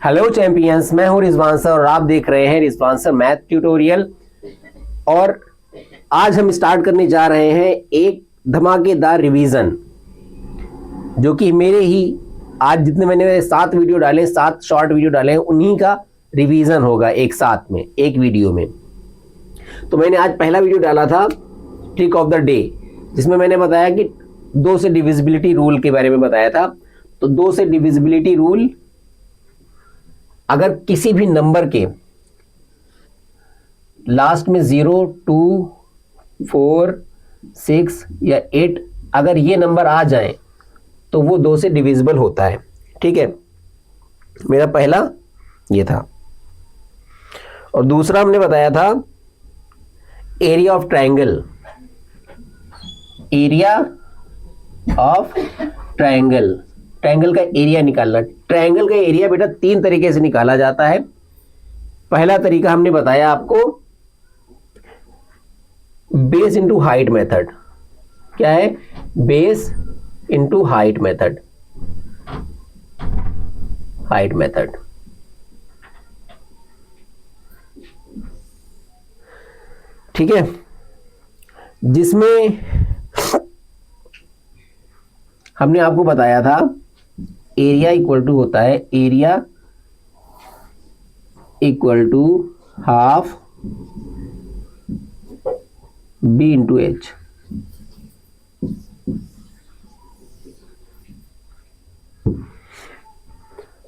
Hello champions, मैं हूं Rizwan sir और आप देख रहे हैं रिजवान सर मैथ ट्यूटोरियल। और आज हम स्टार्ट करने जा रहे हैं एक धमाकेदार रिवीजन, जो कि मेरे ही आज जितने मैंने 7 वीडियो डाले, 7 शॉर्ट वीडियो डाले हैं, उन्हीं का रिवीजन होगा एक साथ में, एक वीडियो में। तो मैंने आज पहला वीडियो डाला था ट्रिक ऑफ द डे, जिसमें मैंने बताया कि 2 से डिविजिबिलिटी रूल के बारे में बताया था। तो 2 से डिविजिबिलिटी रूल, अगर किसी भी नंबर के लास्ट में 0, 2, 4, 6 या 8 अगर ये नंबर आ जाए तो वो 2 से डिविजिबल होता है। ठीक है, मेरा पहला ये था। और दूसरा हमने बताया था area of triangle. Area of triangle, triangle का एरिया निकालना। ट्रायंगल का एरिया बेटा 3 तरीके से निकाला जाता है। पहला तरीका हमने बताया आपको, बेस इंटू हाइट मेथड। क्या है? Base into height method. Height method, ठीक है, जिसमें हमने आपको बताया था एरिया इक्वल टू होता है, area equal to half b into h.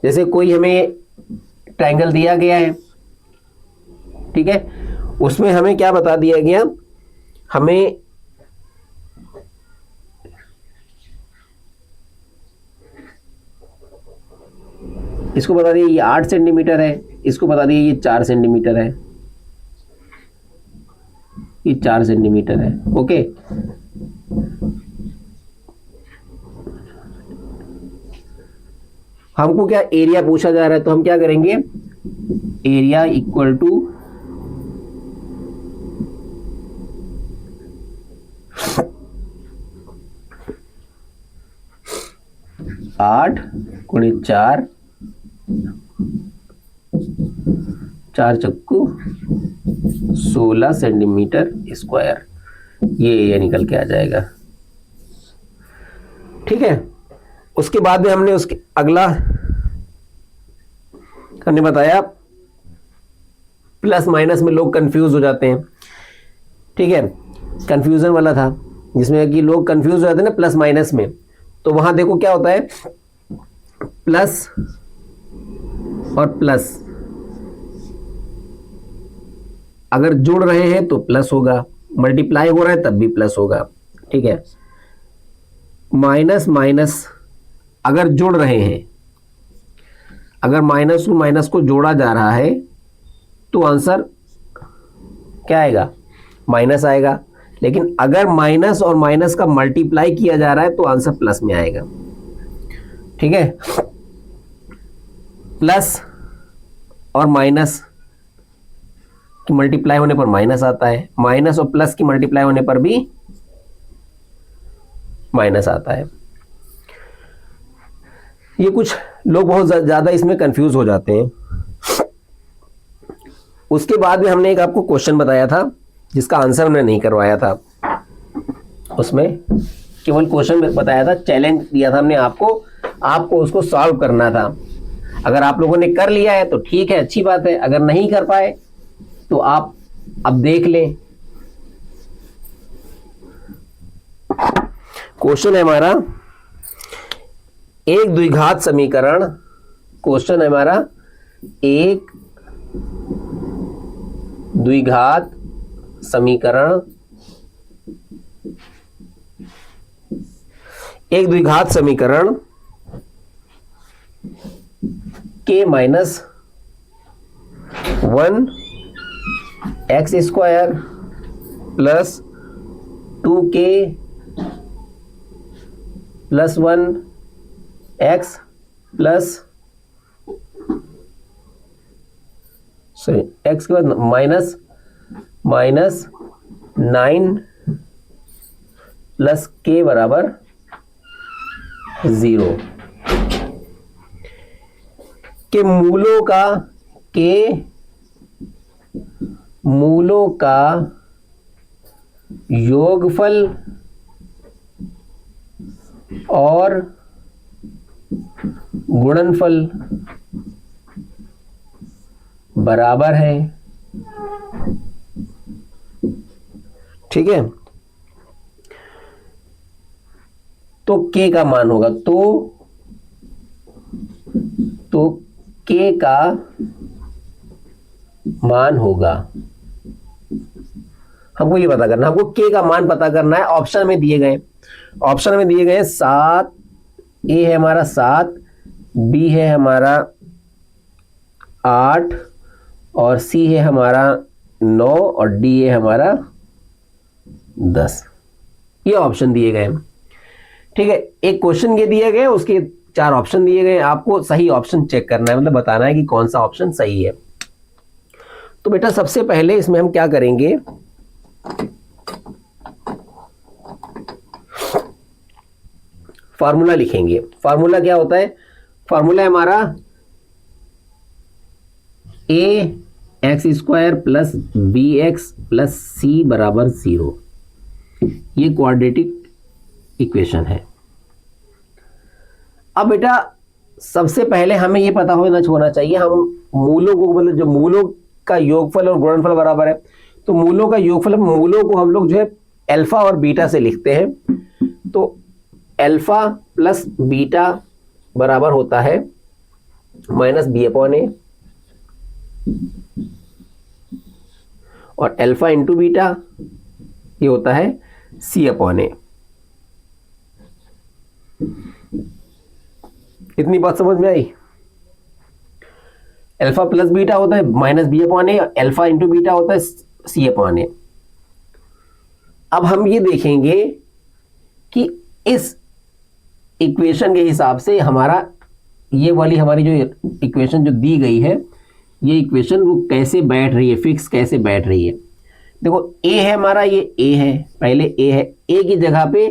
जैसे कोई हमें ट्रायंगल दिया गया है, ठीक है, उसमें हमें क्या बता दिया गया, हमें इसको बता दिया ये 8 सेंटीमीटर है, इसको बता दिया ये 4 सेंटीमीटर है, ये 4 सेंटीमीटर है। ओके, हमको क्या एरिया पूछा जा रहा है, तो हम क्या करेंगे, एरिया इक्वल टू 8 × 4, 4 चक्कू 16 सेंटीमीटर स्क्वायर, ये एरिया निकल के आ जाएगा। ठीक है, उसके बाद में हमने उसके अगला हमने बताया, प्लस माइनस में लोग कंफ्यूज हो जाते हैं। ठीक है, कंफ्यूजन वाला था जिसमें कि लोग कंफ्यूज हो जाते हैं ना प्लस माइनस में। तो वहां देखो क्या होता है, प्लस और प्लस अगर जुड़ रहे हैं तो प्लस होगा, मल्टीप्लाई हो रहा है तब भी प्लस होगा। ठीक है, माइनस माइनस अगर जुड़ रहे हैं, अगर माइनस टू माइनस को जोड़ा जा रहा है तो आंसर क्या आएगा, माइनस आएगा। लेकिन अगर माइनस और माइनस का मल्टीप्लाई किया जा रहा है तो आंसर प्लस में आएगा। ठीक है, प्लस और माइनस की मल्टीप्लाई होने पर माइनस आता है, माइनस और प्लस की मल्टीप्लाई होने पर भी माइनस आता है। ये कुछ लोग बहुत ज्यादा इसमें कंफ्यूज हो जाते हैं। उसके बाद में हमने एक आपको क्वेश्चन बताया था जिसका आंसर हमने नहीं करवाया था, उसमें केवल क्वेश्चन बताया था, चैलेंज दिया था हमने आपको उसको सॉल्व करना था। अगर आप लोगों ने कर लिया है तो ठीक है, अच्छी बात है। अगर नहीं कर पाए तो आप अब देख लें। क्वेश्चन है हमारा एक द्विघात समीकरण। क्वेश्चन है हमारा एक द्विघात समीकरण, एक द्विघात समीकरण k minus 1 x square plus 2k plus 1 x plus x के बाद माइनस 9 प्लस k बराबर 0। के मूलों का योगफल और गुणनफल बराबर है। ठीक है, तो k का मान होगा, तो k का मान होगा, हमको ये पता करना, हमको k का मान पता करना है। ऑप्शन में दिए गए 7, ए है हमारा 7, बी है हमारा 8 और सी है हमारा 9 और डी है हमारा 10। ये ऑप्शन दिए गए। ठीक है, एक क्वेश्चन ये दिए गए, उसके 4 ऑप्शन दिए गए, आपको सही ऑप्शन चेक करना है, मतलब बताना है कि कौन सा ऑप्शन सही है। तो बेटा सबसे पहले इसमें हम क्या करेंगे, फार्मूला लिखेंगे। फार्मूला क्या होता है? फार्मूला हमारा ax² plus bx plus c बराबर 0। ये क्वाड्रेटिक इक्वेशन है। अब बेटा सबसे पहले हमें ये पता होना चाहिए, हम मूलों को, मतलब जो मूलों का योगफल और गुणनफल बराबर है, तो मूलों का योगफल, मूलों को हम लोग जो है अल्फा और बीटा से लिखते हैं। तो अल्फा प्लस बीटा बराबर होता है माइनस बी अपॉन ए, और अल्फा इंटू बीटा ये होता है सी अपॉन ए। इतनी बात समझ में आई? अल्फा प्लस बीटा होता है माइनस बी अपॉन ए, अल्फा इंटू बीटा होता है सी अपॉन ए। अब हम ये देखेंगे कि इस इक्वेशन के हिसाब से हमारा ये वाली हमारी जो इक्वेशन जो दी गई है, ये इक्वेशन वो कैसे बैठ रही है, फिक्स कैसे बैठ रही है। देखो ए है हमारा, ये ए है, पहले ए है, ए की जगह पे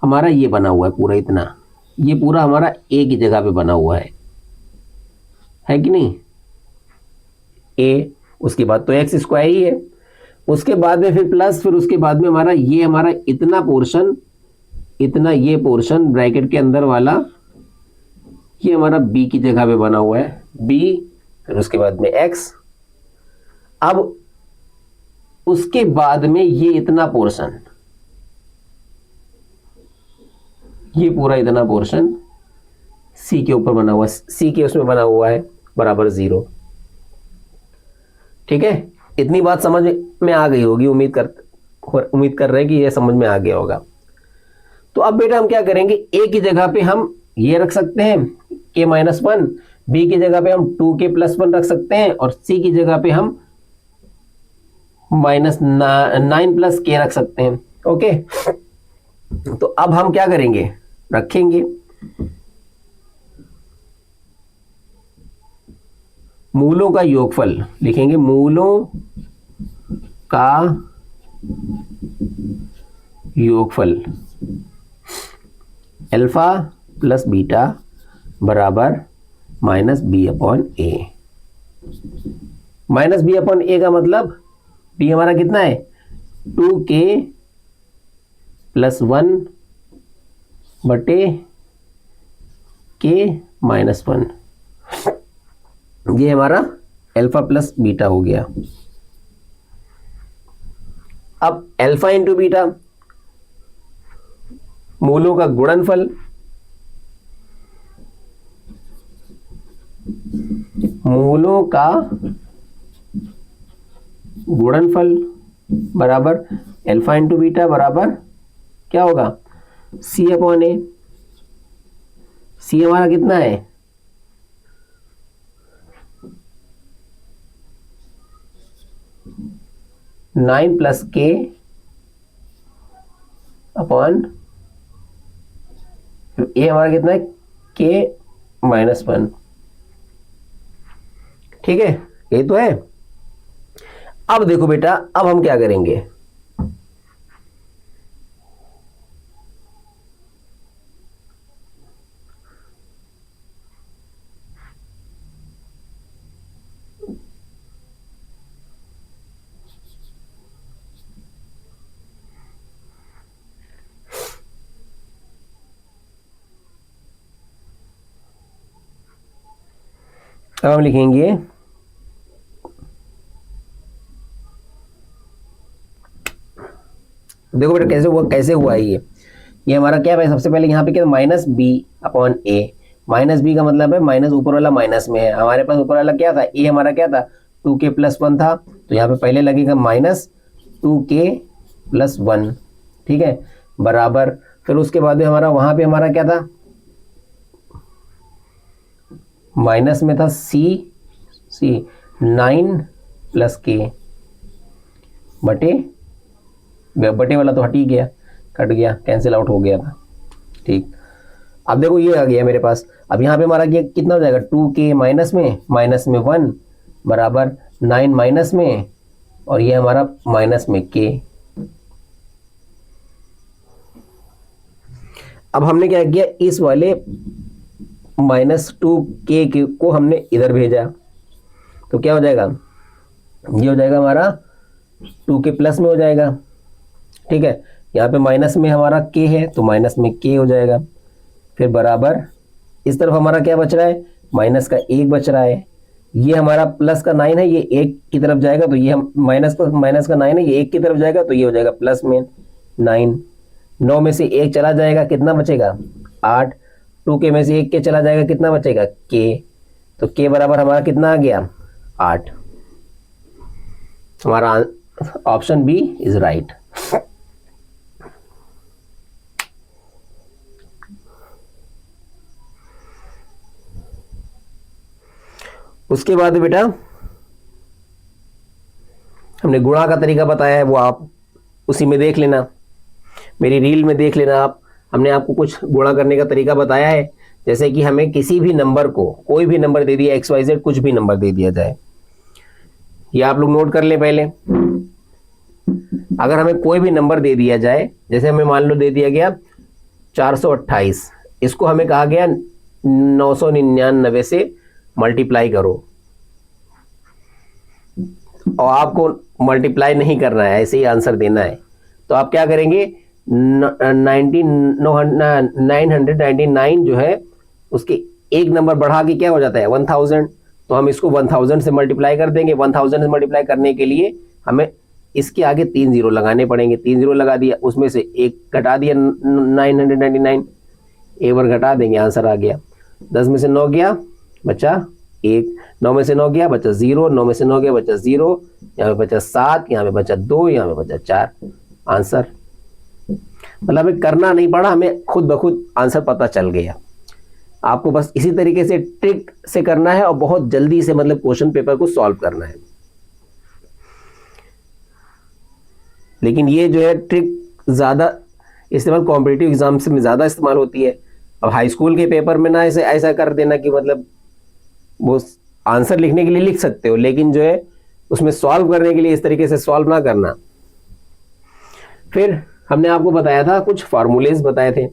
हमारा ये बना हुआ है पूरा, इतना ये पूरा हमारा ए की जगह पे बना हुआ है कि नहीं? ए, उसके बाद तो x² ही है, उसके बाद में फिर प्लस, फिर उसके बाद में हमारा ये हमारा इतना पोर्शन, इतना ये पोर्शन ब्रैकेट के अंदर वाला, ये हमारा b की जगह पे बना हुआ है, b, फिर उसके बाद में x। अब उसके बाद में ये इतना पोर्शन, ये पूरा इतना पोर्शन c के ऊपर बना हुआ है, c के उसमें बना हुआ है बराबर 0। ठीक है, इतनी बात समझ में आ गई होगी, उम्मीद कर रहे हैं कि ये समझ में आ गया होगा। तो अब बेटा हम क्या करेंगे, a की जगह पे हम ये रख सकते हैं k-1, b की जगह पे हम 2k+1 रख सकते हैं, और c की जगह पे हम -9 + k रख सकते हैं। ओके, तो अब हम क्या करेंगे, रखेंगे मूलों का योगफल, लिखेंगे मूलों का योगफल अल्फा प्लस बीटा बराबर -b अपॉन ए। -b/a का मतलब b हमारा कितना है, 2k+1 बटे k-1, ये हमारा अल्फा प्लस बीटा हो गया। अब अल्फा इंटू बीटा, मूलों का गुणनफल, मूलों का गुणनफल बराबर अल्फा इंटू बीटा बराबर क्या होगा, सी अपॉन ए। सी हमारा कितना है, 9 + k अपॉन ए हमारा कितना है, k-1। ठीक है, ये तो है। अब देखो बेटा, अब हम क्या करेंगे, अब हम लिखेंगे देखो बेटा कैसे हुआ है ये हमारा क्या है, सबसे पहले यहाँ पे क्या माइनस बी अपॉन ए। माइनस बी का मतलब है माइनस ऊपर वाला माइनस में है, हमारे पास ऊपर वाला क्या था, ए हमारा क्या था 2k+1 था, तो यहाँ पे पहले लगेगा -2k+1, ठीक है, बराबर। फिर उसके बाद में हमारा वहां पे हमारा क्या था, माइनस में था सी 9+k बटे वाला तो हट ही गया, कट गया, कैंसिल आउट हो गया था, ठीक। अब देखो ये आ गया मेरे पास। अब यहाँ पे हमारा कितना हो जाएगा, 2k माइनस में 1 बराबर 9 माइनस में, और ये हमारा माइनस में k। अब हमने क्या किया, इस वाले -2k को हमने इधर भेजा, तो क्या हो जाएगा, ये हो जाएगा हमारा 2k प्लस में हो जाएगा, ठीक है। यहाँ पे माइनस में हमारा k है तो माइनस में k हो जाएगा। फिर बराबर इस तरफ हमारा क्या बच रहा है, माइनस का 1 बच रहा है, ये हमारा प्लस का 9 है, ये 1 की तरफ जाएगा, तो ये हम माइनस का 9 है, ये 1 की तरफ जाएगा, तो ये हो जाएगा प्लस में 9। 9 में से 1 चला जाएगा, कितना बचेगा 8। 2k में से 1 के चला जाएगा, कितना बचेगा k, तो k बराबर हमारा कितना आ गया 8। हमारा ऑप्शन बी इज राइट। उसके बाद बेटा हमने गुणा का तरीका बताया है, वो आप उसी में देख लेना, मेरी रील में देख लेना आप। हमने आपको कुछ गुणा करने का तरीका बताया है, जैसे कि हमें किसी भी नंबर को, कोई भी नंबर दे दिया, XYZ कुछ भी नंबर दे दिया जाए, ये आप लोग नोट कर ले पहले। अगर हमें कोई भी नंबर दे दिया जाए, जैसे हमें मान लो दे दिया गया 428, इसको हमें कहा गया 999 से मल्टीप्लाई करो, और आपको मल्टीप्लाई नहीं करना है, ऐसे ही आंसर देना है। तो आप क्या करेंगे, 999 जो है उसके एक नंबर बढ़ा के क्या हो जाता है 1000, तो हम इसको 1000 से मल्टीप्लाई कर देंगे। 1000 से मल्टीप्लाई करने के लिए हमें इसके आगे 3 जीरो लगाने पड़ेंगे, 3 जीरो लगा दिया, उसमें से एक घटा दिया 999, एक बार घटा देंगे, आंसर आ गया। 10 में से 9 गया, बचा 1, 9 में से 9 गया, बचा 0, 9 में से 9 गया, बचा 0, यहाँ पे बचा 7, यहाँ पे बचा 2, यहाँ पे बचा 4, आंसर। मतलब हमें करना नहीं पड़ा, हमें खुद ब खुद आंसर पता चल गया। आपको बस इसी तरीके से ट्रिक से करना है और बहुत जल्दी से मतलब क्वेश्चन पेपर को सॉल्व करना है। लेकिन ये जो है ट्रिक ज़्यादा इस्तेमाल कॉम्पिटिटिव एग्जाम्स में ज़्यादा इस्तेमाल होती है। अब हाई स्कूल के पेपर में ना ऐसा कर देना कि मतलब वो आंसर लिखने के लिए लिख सकते हो, लेकिन जो है उसमें सॉल्व करने के लिए इस तरीके से सॉल्व ना करना। फिर हमने आपको बताया था कुछ फार्मूलेज बताए थे,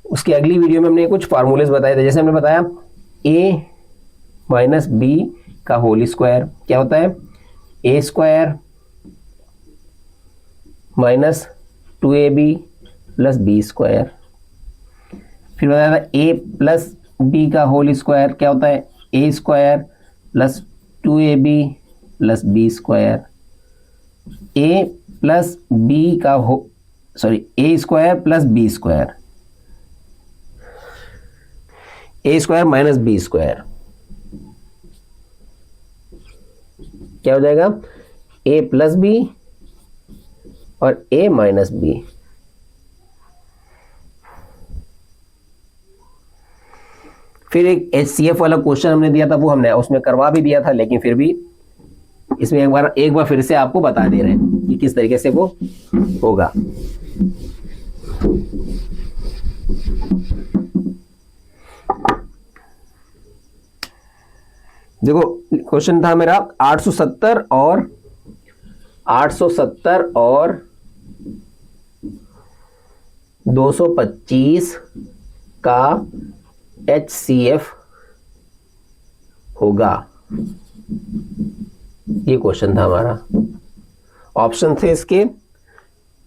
उसकी अगली वीडियो में हमने कुछ फार्मूलेज बताए थे। जैसे हमने बताया a माइनस बी का होल स्क्वायर क्या होता है, a square minus 2ab plus b square. फिर बताया था a प्लस बी का होल स्क्वायर क्या होता है, a square plus 2ab plus b square. a plus b का a square plus b square, a square minus b square क्या हो जाएगा, a प्लस बी और a माइनस बी। फिर एक HCF वाला क्वेश्चन हमने दिया था, वो हमने उसमें करवा भी दिया था, लेकिन फिर भी इसमें एक बार फिर से आपको बता दे रहे हैं कि किस तरीके से वो होगा। देखो क्वेश्चन था मेरा 870 और 225 का HCF होगा, ये क्वेश्चन था हमारा। ऑप्शन थे इसके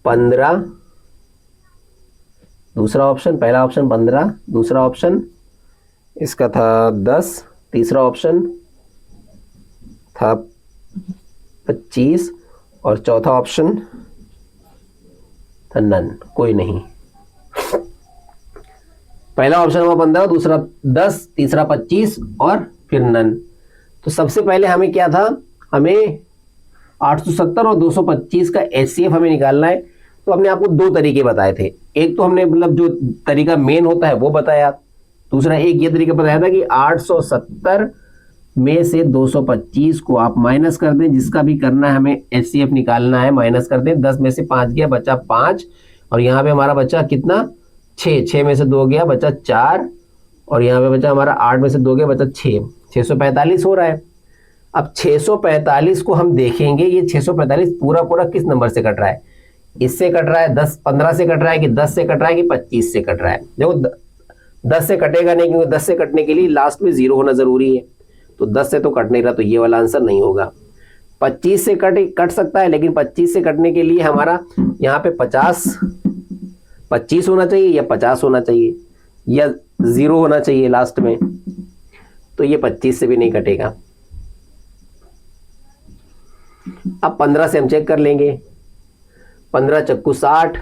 15, दूसरा ऑप्शन, पहला ऑप्शन 15, दूसरा ऑप्शन इसका था 10 तीसरा ऑप्शन था 25 और चौथा ऑप्शन था नन, कोई नहीं। पहला ऑप्शन हुआ 15, दूसरा 10, तीसरा 25 और फिर नन। तो सबसे पहले हमें क्या था, हमें 870 और 225 का HCF हमें निकालना है। तो हमने आपको दो तरीके बताए थे, एक तो हमने मतलब जो तरीका मेन होता है वो बताया, दूसरा एक ये तरीका बताया था कि 870 में से 225 को आप माइनस कर दें, जिसका भी करना है हमें HCF निकालना है, माइनस कर दें। 10 में से 5 गया बचा 5, और यहाँ पे हमारा बचा कितना 6, 6 में से 2 गया बचा 4, और यहाँ पे बचा हमारा 8 में से 2 गया बचा 6, 645 हो रहा है। अब 645 को हम देखेंगे, ये 645 पूरा पूरा किस नंबर से कट रहा है, इससे कट रहा है 10 15 से कट रहा है कि 10 से कट रहा है कि 25 से कट रहा है। देखो 10 से कटेगा नहीं, क्योंकि 10 से कटने के लिए लास्ट में 0 होना जरूरी है, तो 10 से तो कट नहीं रहा, तो ये वाला आंसर नहीं होगा। 25 से कट सकता है, लेकिन 25 से कटने के लिए हमारा यहाँ पे 25 होना चाहिए या 50 होना चाहिए या 0 होना चाहिए लास्ट में, तो ये 25 से भी नहीं कटेगा। अब 15 से हम चेक कर लेंगे, 15 चक्कू 60,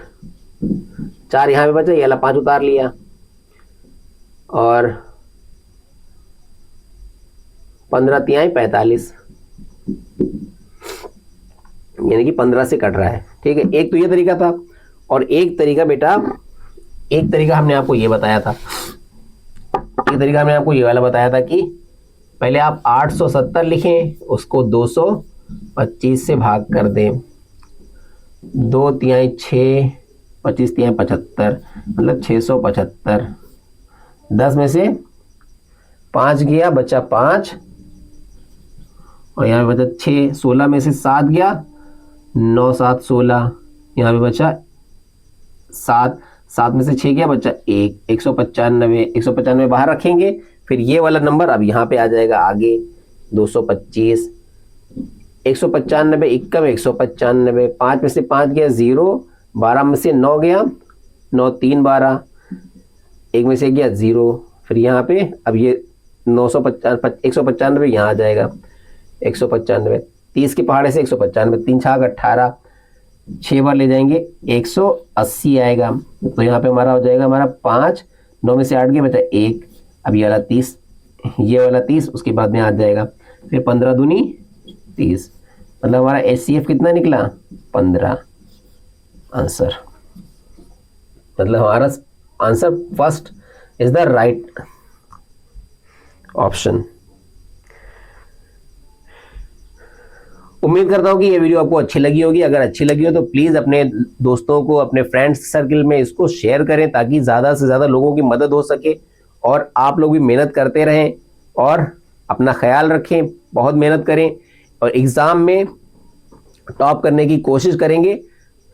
4 यहाँ पे बचा, ये वाला 5 उतार लिया, और 15 तिहाई 45, यानी कि 15 से कट रहा है। ठीक है, एक तो ये तरीका था, और एक तरीका बेटा, एक तरीका हमने आपको ये बताया था, एक तरीका हमने आपको ये वाला बताया था कि पहले आप 870 लिखें, उसको 225 से भाग कर दें, 2 तिहाई 6, 25 तिहाई 75, मतलब 675। 10 में से 5 गया बचा 5, और यहाँ पे बचा 6, 16 में से 7 गया, 9 7 16, यहाँ पे बचा 7, 7 में से 6 गया बचा 1, 195, 195 बाहर रखेंगे, फिर ये वाला नंबर अब यहाँ पे आ जाएगा आगे 225, 195 इक्का में 195, 5 में से 5 गया 0, 12 में से 9 गया 9 3 12, 1 में से गया 0, फिर यहाँ पे अब ये 195 यहाँ आ जाएगा 195, 30 के पहाड़े से 195, 3 छाग 18, 6 बार ले जाएंगे 180 आएगा। तो यहाँ पे हमारा हो जाएगा हमारा 5, 9 में से 8 गया बचा 1, अब ये वाला 30, ये वाला 30 उसके बाद में आ जाएगा, फिर 15 दूनी 30, मतलब हमारा HCF कितना निकला 15 आंसर। मतलब हमारा answer first is the right option. उम्मीद करता हूँ कि ये वीडियो आपको अच्छी लगी होगी। अगर अच्छी लगी हो तो प्लीज़ अपने दोस्तों को, अपने फ्रेंड्स सर्कल में इसको शेयर करें, ताकि ज़्यादा से ज़्यादा लोगों की मदद हो सके, और आप लोग भी मेहनत करते रहें और अपना ख्याल रखें, बहुत मेहनत करें, और एग्ज़ाम में टॉप करने की कोशिश करेंगे,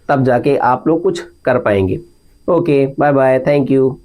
तब जाके आप लोग कुछ कर पाएंगे। Okay, bye bye, thank you.